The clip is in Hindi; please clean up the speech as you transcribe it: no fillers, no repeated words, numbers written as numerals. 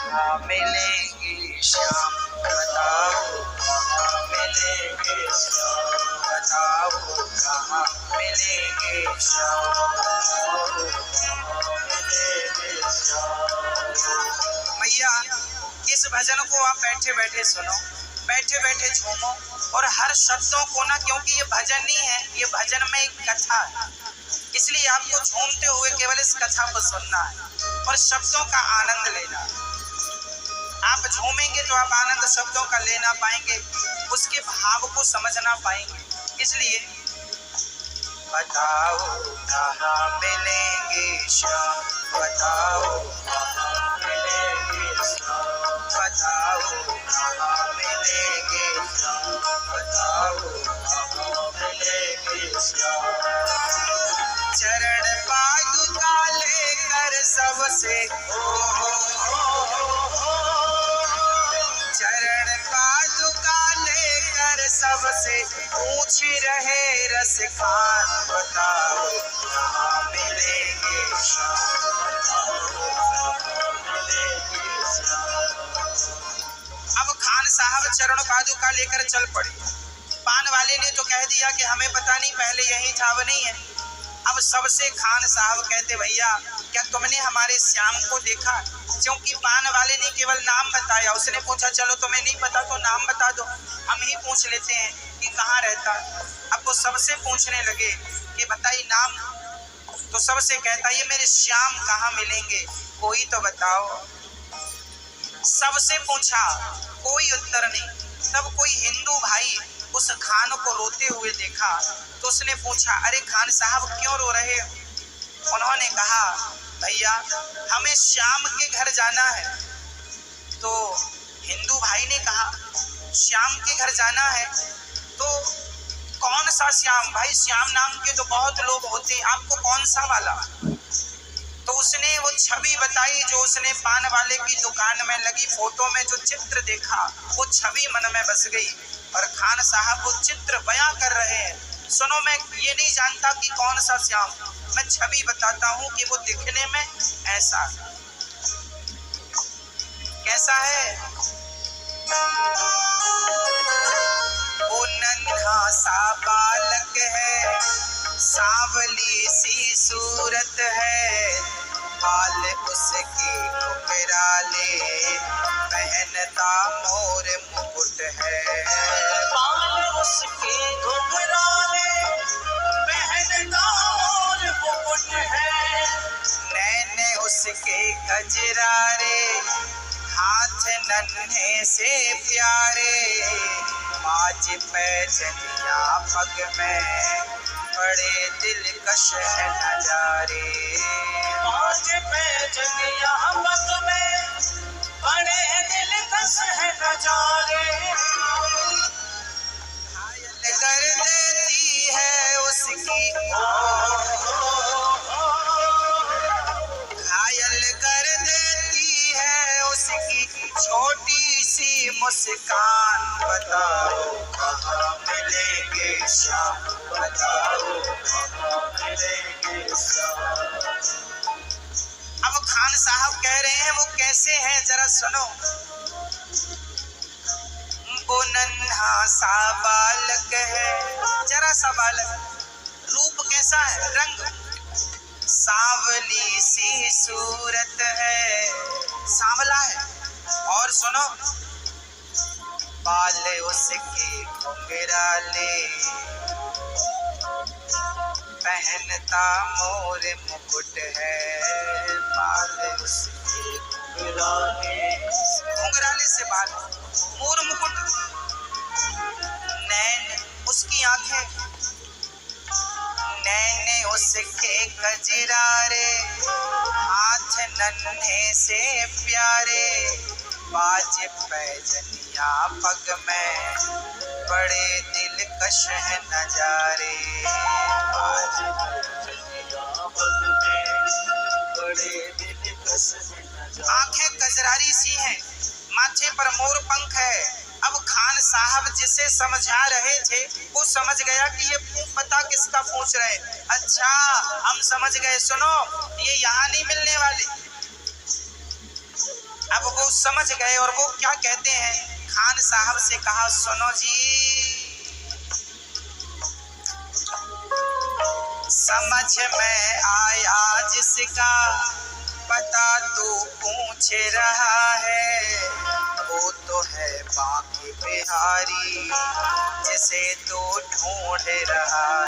कहाँ मिलेंगे श्याम, बताओ कहाँ मिलेंगे श्याम, बताओ कहाँ मिलेंगे श्याम, मिलेंगे श्याम। मैया इस भजन को आप बैठे बैठे सुनो, बैठे बैठे झूमो और हर शब्दों को ना, क्योंकि ये भजन नहीं है, ये भजन में एक कथा है, इसलिए आपको झूमते हुए केवल इस कथा को सुनना है और शब्दों का आनंद लेना। आप झूमेंगे तो आप आनंद शब्दों का लेना पाएंगे, उसके भाव को समझना पाएंगे। इसलिए बताओ कहाँ मिलेंगे श्याम, बताओ कहाँ मिलेंगे श्याम, बताओ कहाँ मिलेंगे श्याम, बताओ कहाँ मिलेंगे श्याम। चरण पादुका लेकर सबसे, चरण पादुका लेकर सबसे पूछ रहे रस खान, बताओ कहाँ मिलेंगे श्याम, बताओ कहाँ मिलेंगे श्याम। अब खान साहब चरण पादुका लेकर चल पड़े। पान वाले ने तो कह दिया कि हमें पता नहीं, पहले यही था वो नहीं है। अब सबसे खान साहब कहते भैया क्या तुमने हमारे श्याम को देखा? क्योंकि पान वाले ने केवल नाम बताया, उसने पूछा चलो तुम्हें नहीं पता तो नाम बता दो, हम ही पूछ लेते हैं कि कहाँ रहता। अब वो सबसे पूछने लगे कि बताइए नाम, तो सबसे कहता ये मेरे श्याम कहाँ मिलेंगे, कोई तो बताओ। सबसे पूछा, कोई उत्तर नहीं। तब कोई हिंदू भाई उस खान को रोते हुए देखा तो उसने पूछा अरे खान साहब क्यों रो रहे हो? उन्होंने कहा भैया हमें श्याम के घर जाना है। तो हिंदू भाई ने कहा श्याम के घर जाना है तो कौन सा श्याम? भाई श्याम नाम के तो बहुत लोग होते हैं, आपको कौन सा वाला? तो उसने वो छवि बताई जो उसने पान वाले की दुकान में लगी फोटो में जो चित्र देखा, वो छवि मन में बस गई और खान साहब वो चित्र बयां कर रहे हैं। सुनो, मैं ये नहीं जानता कि कौन सा श्याम, मैं छवि बताता हूँ कि वो दिखने में ऐसा कैसा है। वो नन्हा सा बालक है, सांवली सी सूरत है, बाल उसके घुंघराले, पहनता मोर मुकुट है। बाल उसके घुंघराले, पहनता मोर मुकुट है। नैने उसके गजरारे, हाथ नन्हे से प्यारे, बाज पैजनिया पग में, बड़े दिलकश है नजारे। बाज पैजनिया पग में, बड़े दिलकश है नजारे। घायल कर देती है उसकी, घायल कर देती है उसकी छोटी सी मुस्कान। बताओ कहाँ मिलेंगे श्याम, बताओ कहाँ मिलेंगे श्याम। अब खान साहब कह रहे हैं वो कैसे हैं जरा सुनो। वो नन्हा सा बालक है, जरा सा बालक, रूप कैसा है, रंग, सांवली सी सूरत है, सांवला है। और सुनो, बाल उसके घुंघराले, पहनता मोर मुकुट है। बाल उसके घुंघराले, घुंघराले से बाल, मोर मुकुट। नैन उसकी आंखें, नैने उसके गजरारे, हाथ नन्हे से प्यारे, बाज पैजनिया पग में, बड़े दिलकश है नजारे। बाज पैजनिया पग में, बड़े दिलकश है नजारे। आंखें गजरारी सी हैं, माथे पर मोर पंख है। अब खान साहब जिसे समझा रहे थे वो समझ गया कि ये पता किसका पूछ रहे। अच्छा हम समझ गए, सुनो ये यहाँ नहीं मिलने वाले। अब वो समझ गए और वो क्या कहते हैं, खान साहब से कहा सुनो जी, समझ में आया जिसका पता तू पूछ रहा है, वो तो है बांके बिहारी जिसे तू ढूंढ रहा